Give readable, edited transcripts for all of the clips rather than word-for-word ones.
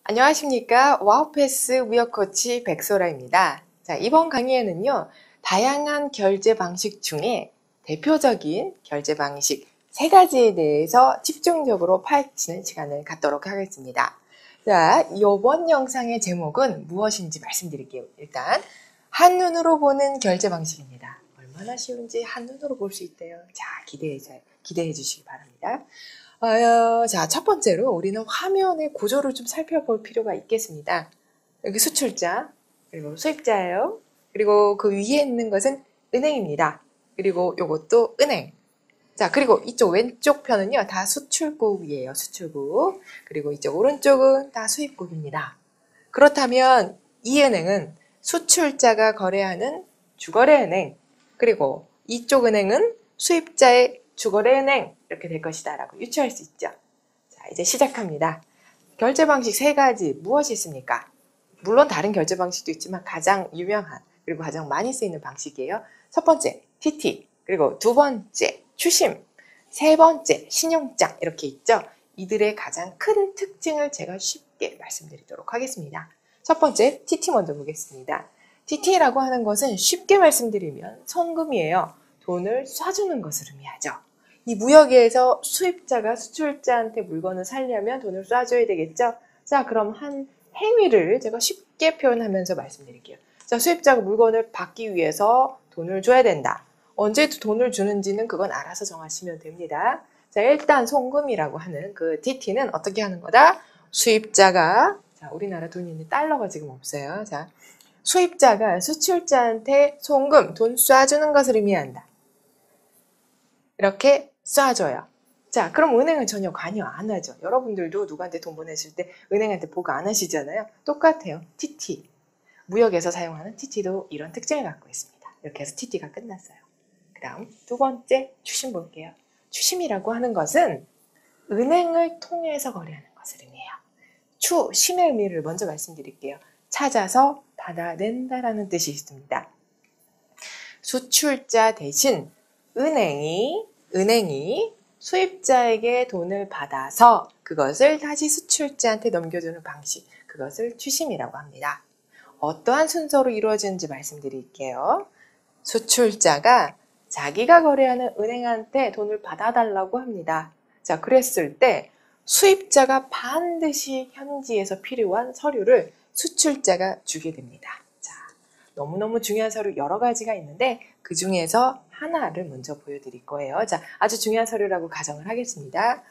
안녕하십니까. 와우패스 무역코치 백소라입니다. 자, 이번 강의에는요, 다양한 결제 방식 중에 대표적인 결제 방식 3가지에 대해서 집중적으로 파헤치는 시간을 갖도록 하겠습니다. 자, 이번 영상의 제목은 무엇인지 말씀드릴게요. 일단, 한눈으로 보는 결제 방식입니다. 얼마나 쉬운지 한눈으로 볼 수 있대요. 자, 기대해 주시기 바랍니다. 자, 첫 번째로 우리는 화면의 구조를 좀 살펴볼 필요가 있겠습니다. 여기 수출자, 그리고 수입자예요. 그리고 그 위에 있는 것은 은행입니다. 그리고 요것도 은행. 자, 그리고 이쪽 왼쪽 편은요, 다 수출국이에요. 수출국. 그리고 이쪽 오른쪽은 다 수입국입니다. 그렇다면 이 은행은 수출자가 거래하는 주거래은행, 그리고 이쪽 은행은 수입자의 주거래은행, 이렇게 될 것이다 라고 유추할 수 있죠. 자, 이제 시작합니다. 결제 방식 3가지 무엇이 있습니까? 물론 다른 결제 방식도 있지만 가장 유명한 그리고 가장 많이 쓰이는 방식이에요. 첫 번째 TT, 그리고 두 번째 추심, 세 번째 신용장, 이렇게 있죠. 이들의 가장 큰 특징을 제가 쉽게 말씀드리도록 하겠습니다. 첫 번째 TT 먼저 보겠습니다. TT라고 하는 것은 쉽게 말씀드리면 송금이에요. 돈을 쏴주는 것을 의미하죠. 이 무역에서 수입자가 수출자한테 물건을 살려면 돈을 쏴줘야 되겠죠? 자, 그럼 한 행위를 제가 쉽게 표현하면서 말씀드릴게요. 자, 수입자가 물건을 받기 위해서 돈을 줘야 된다. 언제 돈을 주는지는 그건 알아서 정하시면 됩니다. 자, 일단 송금이라고 하는 그 TT는 어떻게 하는 거다? 수입자가, 자, 우리나라 돈이 있는데 달러가 지금 없어요. 자, 수입자가 수출자한테 송금, 돈 쏴주는 것을 의미한다. 이렇게 쏴줘요. 자, 그럼 은행은 전혀 관여 안 하죠. 여러분들도 누구한테 돈 보내실 때 은행한테 보고 안 하시잖아요. 똑같아요. TT. 무역에서 사용하는 TT도 이런 특징을 갖고 있습니다. 이렇게 해서 TT가 끝났어요. 그 다음 두 번째 추심 볼게요. 추심이라고 하는 것은 은행을 통해서 거래하는 것을 의미해요. 추심의 의미를 먼저 말씀드릴게요. 찾아서 받아낸다라는 뜻이 있습니다. 수출자 대신 은행이 수입자에게 돈을 받아서 그것을 다시 수출자한테 넘겨주는 방식, 그것을 추심이라고 합니다. 어떠한 순서로 이루어지는지 말씀드릴게요. 수출자가 자기가 거래하는 은행한테 돈을 받아달라고 합니다. 자, 그랬을 때 수입자가 반드시 현지에서 필요한 서류를 수출자가 주게 됩니다. 자, 너무너무 중요한 서류 여러 가지가 있는데 그 중에서 하나를 먼저 보여드릴 거예요. 자, 아주 중요한 서류라고 가정을 하겠습니다.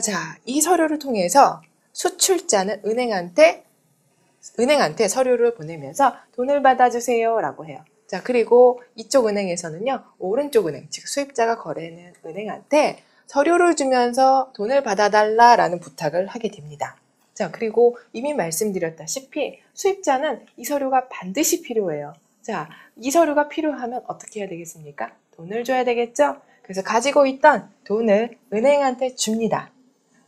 자, 이 서류를 통해서 수출자는 은행한테 서류를 보내면서 돈을 받아주세요 라고 해요. 자, 그리고 이쪽 은행에서는요, 오른쪽 은행, 즉 수입자가 거래하는 은행한테 서류를 주면서 돈을 받아달라라는 부탁을 하게 됩니다. 자, 그리고 이미 말씀드렸다시피 수입자는 이 서류가 반드시 필요해요. 자, 이 서류가 필요하면 어떻게 해야 되겠습니까? 돈을 줘야 되겠죠? 그래서 가지고 있던 돈을 은행한테 줍니다.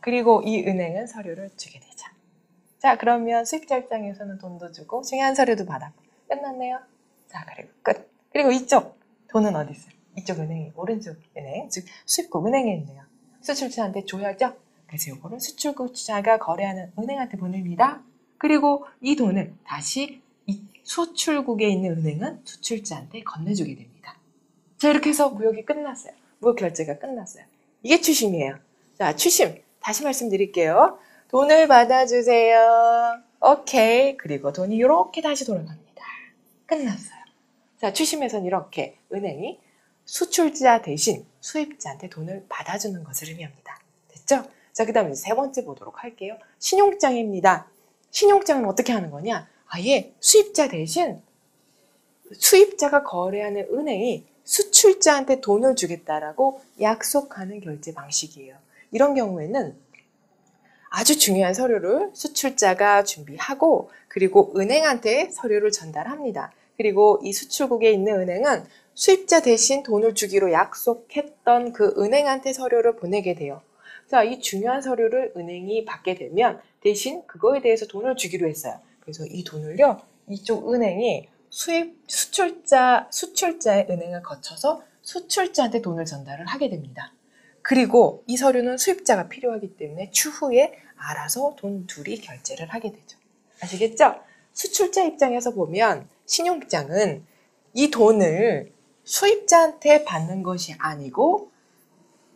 그리고 이 은행은 서류를 주게 되죠. 자, 그러면 수입자 입장에서는 돈도 주고 중요한 서류도 받았고 끝났네요. 자, 그리고 끝. 그리고 이쪽 돈은 어디 있어요? 이쪽 은행이 오른쪽 은행, 즉 수입국 은행에 있네요. 수출자한테 줘야죠. 그래서 이거를 수출국자가 거래하는 은행한테 보냅니다. 그리고 이 돈을 다시 이 수출국에 있는 은행은 수출자한테 건네주게 됩니다. 자, 이렇게 해서 무역이 끝났어요. 무역 결제가 끝났어요. 이게 추심이에요. 자, 추심 다시 말씀드릴게요. 돈을 받아주세요. 오케이. 그리고 돈이 이렇게 다시 돌아갑니다. 끝났어요. 자, 추심에서는 이렇게 은행이 수출자 대신 수입자한테 돈을 받아주는 것을 의미합니다. 됐죠? 자, 그 다음에 세 번째 보도록 할게요. 신용장입니다. 신용장은 어떻게 하는 거냐? 아예 수입자 대신 수입자가 거래하는 은행이 수출자한테 돈을 주겠다라고 약속하는 결제 방식이에요. 이런 경우에는 아주 중요한 서류를 수출자가 준비하고 그리고 은행한테 서류를 전달합니다. 그리고 이 수출국에 있는 은행은 수입자 대신 돈을 주기로 약속했던 그 은행한테 서류를 보내게 돼요. 자, 이 중요한 서류를 은행이 받게 되면 대신 그거에 대해서 돈을 주기로 했어요. 그래서 이 돈을요, 이쪽 은행이 수출자의 은행을 거쳐서 수출자한테 돈을 전달을 하게 됩니다. 그리고 이 서류는 수입자가 필요하기 때문에 추후에 알아서 돈 둘이 결제를 하게 되죠. 아시겠죠? 수출자 입장에서 보면 신용장은 이 돈을 수입자한테 받는 것이 아니고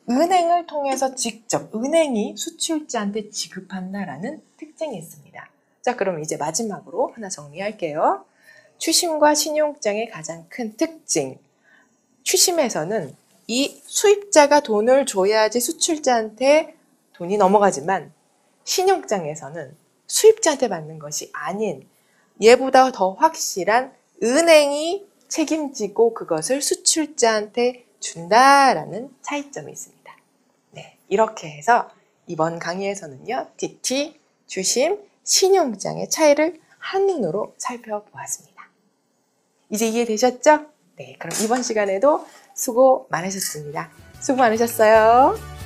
은행을 통해서 직접 은행이 수출자한테 지급한다라는 특징이 있습니다. 자, 그럼 이제 마지막으로 하나 정리할게요. 추심과 신용장의 가장 큰 특징. 추심에서는 이 수입자가 돈을 줘야지 수출자한테 돈이 넘어가지만 신용장에서는 수입자한테 받는 것이 아닌 얘보다 더 확실한 은행이 책임지고 그것을 수출자한테 준다라는 차이점이 있습니다. 네, 이렇게 해서 이번 강의에서는요, DT, 추심, 신용장의 차이를 한눈으로 살펴보았습니다. 이제 이해되셨죠? 네, 그럼 이번 시간에도 수고 많으셨습니다. 수고 많으셨어요.